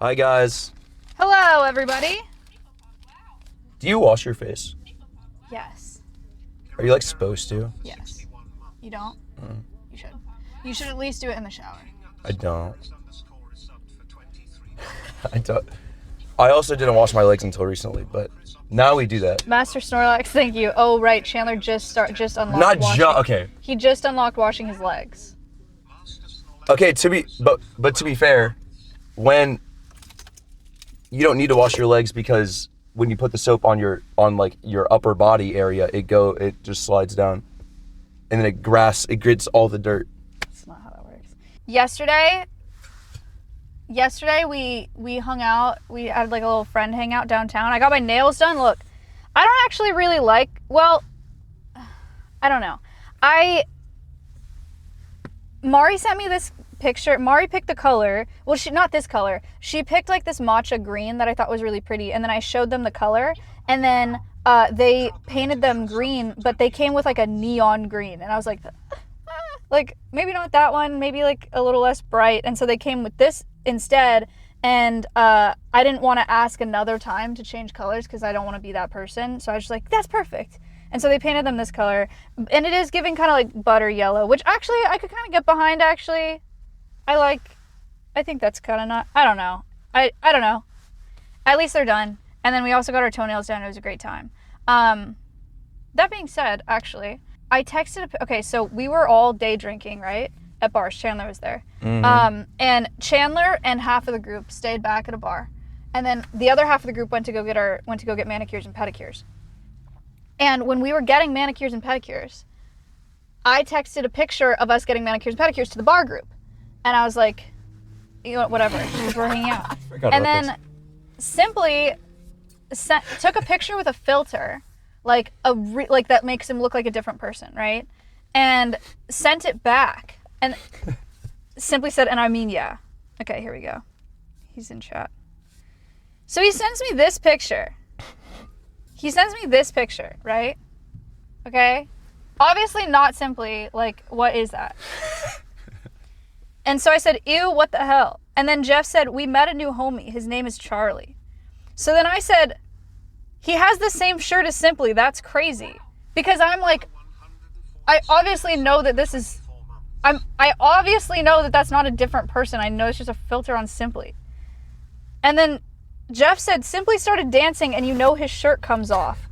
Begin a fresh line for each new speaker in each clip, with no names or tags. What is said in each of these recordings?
Hi, guys.
Hello, everybody.
Do you wash your face?
Yes.
Are you, like, supposed to?
Yes. You don't? You should. You should at least do it in the shower.
I don't. I don't. I also didn't wash my legs until recently, but now we do that.
Master Snorlax, thank you. Oh, right. Chandler just unlocked
Not
washing.
okay.
He just unlocked washing his legs.
Okay, but to be fair, when you don't need to wash your legs because when you put the soap on your upper body area, it just slides down, and then it gets all the dirt.
That's not how that works. Yesterday we hung out. We had like a little friend hangout downtown. I got my nails done. Look, I don't actually really like. Well, I don't know. Mari sent me this picture. Mari picked the color. Well, not this color. She picked like this matcha green that I thought was really pretty. And then I showed them the color. And then they painted them green, but they came with like a neon green. And I was like, like maybe not that one. Maybe like a little less bright. And so they came with this instead. And I didn't want to ask another time to change colors because I don't want to be that person. So I was just like, that's perfect. And so they painted them this color. And it is giving kind of like butter yellow, which actually I could kind of get behind, actually. I think that's kind of not, I don't know. I don't know. At least they're done. And then we also got our toenails done. It was a great time. That being said, actually, I texted, okay, so we were all day drinking, right? At bars. Chandler was there. Mm-hmm. And Chandler and half of the group stayed back at a bar. And then the other half of the group went to go get manicures and pedicures. And when we were getting manicures and pedicures, I texted a picture of us getting manicures and pedicures to the bar group. And I was like, you know, whatever, we're hanging out. And then simply took a picture with a filter, like that makes him look like a different person, right? And sent it back. And simply said, and I mean, yeah. Okay, here we go. He's in chat. So he sends me this picture. Right? Okay? Obviously not simply, like, what is that? And so I said, ew, what the hell? And then Jeff said, we met a new homie. His name is Charlie. So then I said, he has the same shirt as Simply. That's crazy. Because I'm like, I obviously know that that's not a different person. I know it's just a filter on Simply. And then Jeff said, Simply started dancing and you know his shirt comes off.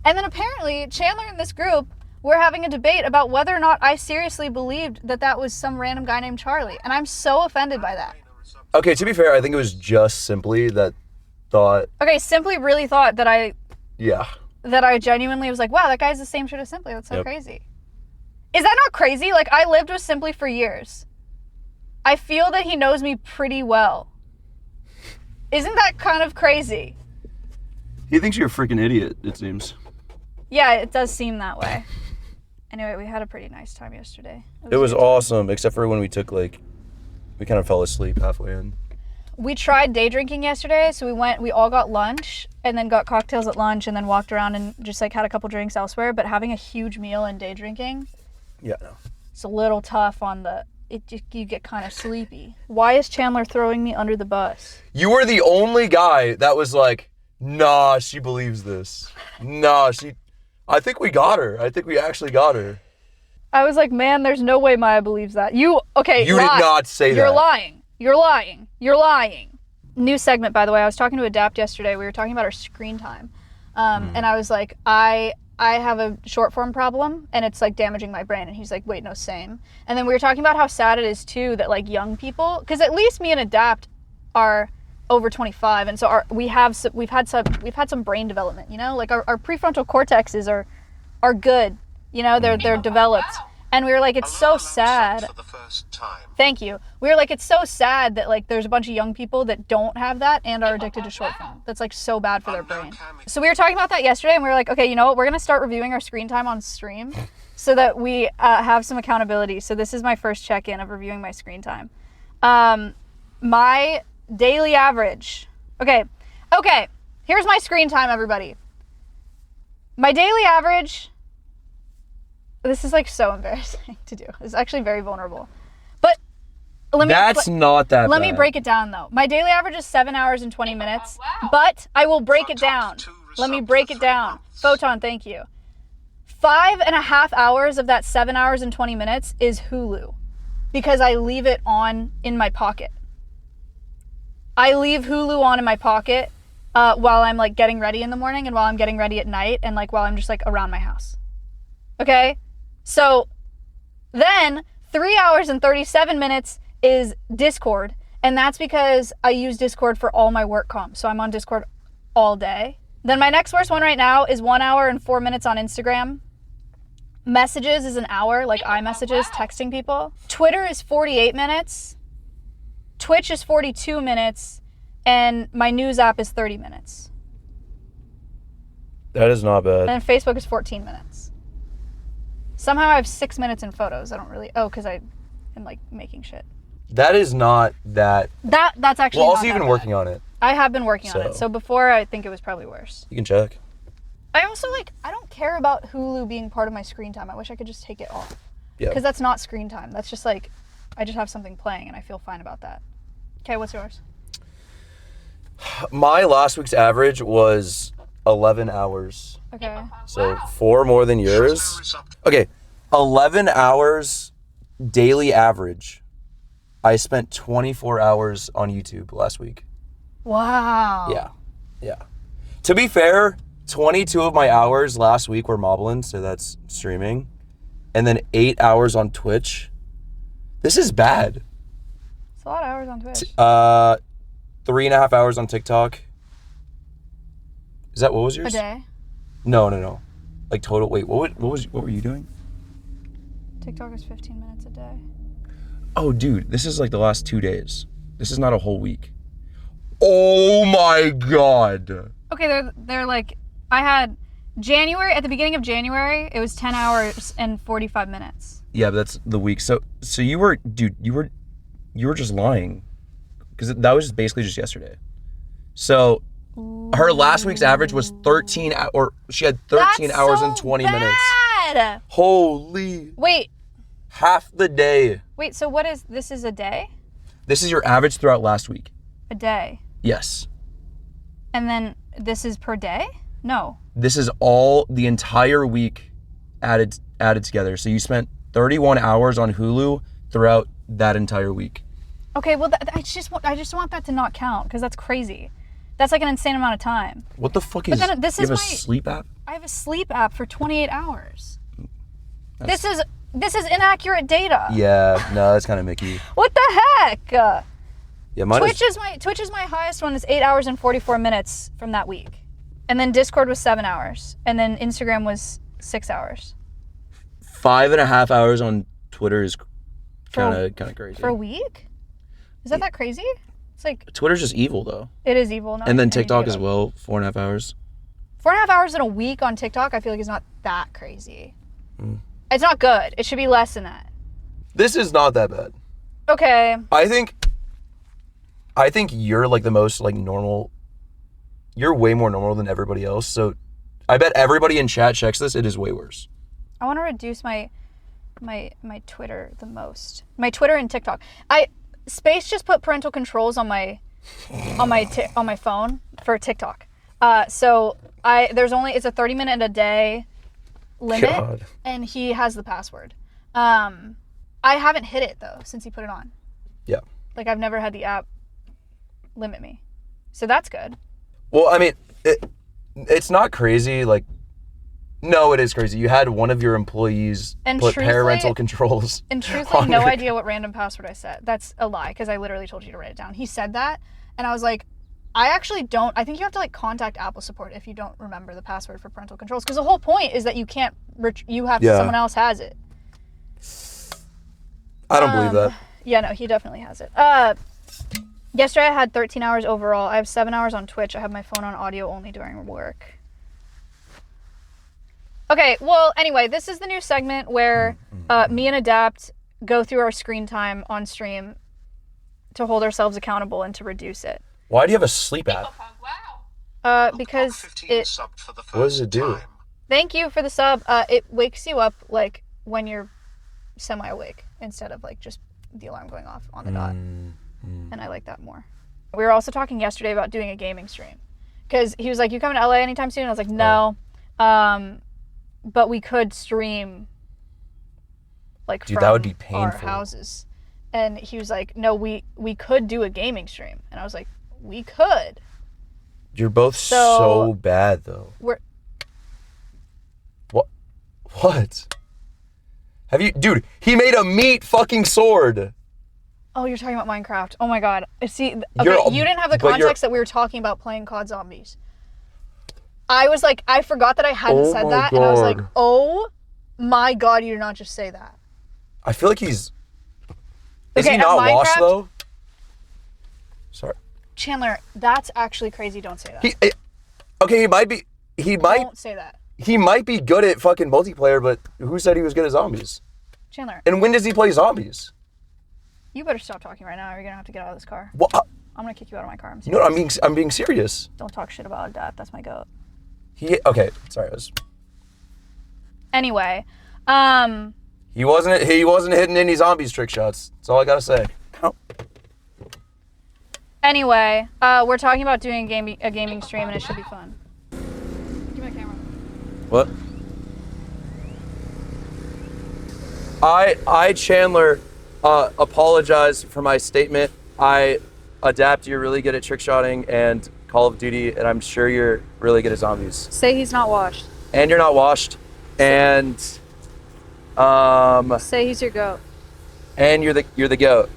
And then apparently Chandler and this group were having a debate about whether or not I seriously believed that was some random guy named Charlie. And I'm so offended by that.
Okay, to be fair, I think it was just Simply that thought...
Okay, Simply really thought that I...
Yeah.
That I genuinely was like, wow, that guy's the same shirt as Simply. That's so crazy. Is that not crazy? Like, I lived with Simply for years. I feel that he knows me pretty well. Isn't that kind of crazy?
He thinks you're a freaking idiot, it seems.
Yeah, it does seem that way. Anyway, we had a pretty nice time yesterday.
It was awesome, except for when we kind of fell asleep halfway in.
We tried day drinking yesterday, so we all got lunch, and then got cocktails at lunch, and then walked around and just like had a couple drinks elsewhere, but having a huge meal and day drinking...
Yeah, no.
It's a little tough on you get kind of sleepy. Why is Chandler throwing me under the bus?
You were the only guy that was like, nah, she believes this. I think we got her. I think we actually got her.
I was like, man, there's no way Maya believes that. You did
not say that.
You're lying. New segment, by the way. I was talking to Adapt yesterday. We were talking about our screen time. And I was like, I have a short form problem and it's like damaging my brain. And he's like, wait, no, same. And then we were talking about how sad it is too that like young people, because at least me and Adapt are over 25, and so we've had some brain development, you know, like our prefrontal cortexes are good, you know, they're developed. And we were like, it's so sad.
For the first time.
Thank you. We were like, it's so sad that like there's a bunch of young people that don't have that and are addicted to short film. That's like so bad for their brain. So we were talking about that yesterday, and we were like, okay, you know what? We're gonna start reviewing our screen time on stream so that we have some accountability. So this is my first check-in of reviewing my screen time. My daily average. Okay. Here's my screen time, everybody. My daily average. This is like so embarrassing to do. It's actually very vulnerable. But
That's not that
Let
bad.
me break it down, though. My daily average is 7 hours and 20 minutes, but I will break it down. Let me break it down. Photon, thank you. 5.5 hours of that 7 hours and 20 minutes is Hulu because I leave it on in my pocket. I leave Hulu on in my pocket while I'm like getting ready in the morning and while I'm getting ready at night and like while I'm just like around my house. Okay? So then 3 hours and 37 minutes is Discord, and that's because I use Discord for all my work comms. So I'm on Discord all day. Then my next worst one right now is 1 hour and 4 minutes on Instagram. Messages is an hour, like iMessages, texting people. Twitter is 48 minutes. Twitch is 42 minutes. And my news app is 30 minutes.
That is not bad.
And Facebook is 14 minutes. Somehow I have 6 minutes in photos. I don't really... Oh, because I am, like, making shit.
That is not that...
That's actually
Well,
not
also you've
that
been
bad.
working on it.
I have been working on it. So before, I think it was probably worse.
You can check.
I also, like, I don't care about Hulu being part of my screen time. I wish I could just take it off.
Yeah.
Because that's not screen time. That's just, like, I just have something playing, and I feel fine about that. Okay, what's yours?
My last week's average was 11 hours.
Okay.
So 4 more than yours. Okay, 11 hours daily average. I spent 24 hours on YouTube last week.
Wow.
Yeah. To be fair, 22 of my hours last week were Moblin, so that's streaming. And then 8 hours on Twitch. This is bad.
It's a lot of hours on Twitch.
3.5 hours on TikTok. Is that, what was yours?
A day.
No. Like total, wait, what were you doing?
TikTok is 15 minutes a day.
Oh, dude, this is like the last 2 days. This is not a whole week. Oh my God.
Okay, they're like, I had January, at the beginning of January, it was 10 hours and 45 minutes.
Yeah, but that's the week. So you were, dude, you were just lying. Because that was basically just yesterday. So her last week's average was 13, or she had 13
That's
hours
so
and 20
bad.
minutes. Holy.
Wait,
Half the day.
so this is a day?
This is your average throughout last week.
A day.
Yes.
And then this is per day? No.
This is all the entire week added together. So you spent 31 hours on Hulu throughout that entire week.
Okay, well, I just want that to not count because that's crazy. That's like an insane amount of time.
What the fuck is?
Then this
you
is
have a sleep app?
I have a sleep app for 28 hours. This is inaccurate data.
Yeah, no, that's kind of Mickey.
What the heck?
Yeah, mine
Twitch is my highest one. Is 8 hours and 44 minutes from that week, and then Discord was 7 hours, and then Instagram was 6 hours.
5.5 hours on Twitter is kind of crazy.
For a week? Is that crazy? It's like
Twitter's just evil though.
It is evil.
And then TikTok as well, 4.5 hours.
4.5 hours in a week on TikTok, I feel like is not that crazy. It's not good. It should be less than that.
This is not that bad.
Okay.
I think you're like the most like normal. You're way more normal than everybody else. So I bet everybody in chat checks this. It is way worse.
I want to reduce my Twitter the most. My Twitter and TikTok. Space just put parental controls on my phone for TikTok. So it's a 30-minute a day limit.
God.
And he has the password. I haven't hit it though since he put it on.
Yeah.
Like I've never had the app limit me. So that's good.
Well, I mean, it's not crazy. Like, no, it is crazy. You had one of your employees put parental controls.
And truthfully, no idea what random password I set. That's a lie because I literally told you to write it down. He said that, and I was like, I actually don't. I think you have to like contact Apple support if you don't remember the password for parental controls. Because the whole point is that you can't. Someone else has it.
I don't believe that.
Yeah, no, he definitely has it. Yesterday I had 13 hours overall. I have 7 hours on Twitch. I have my phone on audio only during work. Okay, well, anyway, this is the new segment where me and Adapt go through our screen time on stream to hold ourselves accountable and to reduce it.
Why do you have a sleep app?
Because it...
What does it do?
Thank you for the sub. It wakes you up, like, when you're semi-awake instead of, like, just the alarm going off on the dot. And I like that more. We were also talking yesterday about doing a gaming stream. Because he was like, you coming to LA anytime soon? And I was like, no. But we could stream like
Dude,
from
that would be painful.
our houses. And he was like, no, we could do a gaming stream. And I was like, we could.
You're both so bad, though. What? Have you... Dude, he made a meat fucking sword.
Oh, you're talking about Minecraft. Oh my god. See, okay, you didn't have the context that we were talking about playing COD Zombies. I was like, I forgot that I hadn't said that, and I was like, oh my god, you did not just say that.
I feel like he's... Is he not washed, though? Sorry.
Chandler, that's actually crazy. Don't say that.
Okay, he might be...
Don't say that.
He might be good at fucking multiplayer, but who said he was good at zombies?
Chandler.
And when does he play zombies?
You better stop talking right now, or you're gonna have to get out of this car.
What?
I'm gonna kick you out of my car.
No, I'm being serious.
Don't talk shit about that. That's my goat.
Okay, sorry.
Anyway,
he wasn't hitting any zombies trick shots. That's all I gotta say.
Anyway, we're talking about doing a gaming stream, and it should be fun. Give me the camera.
What? I Chandler, apologize for my statement. I adapt. You're really good at trick shotting and Call of Duty, and I'm sure you're really good at zombies.
Say he's not washed.
And you're not washed. And
say he's your goat.
And you're the goat.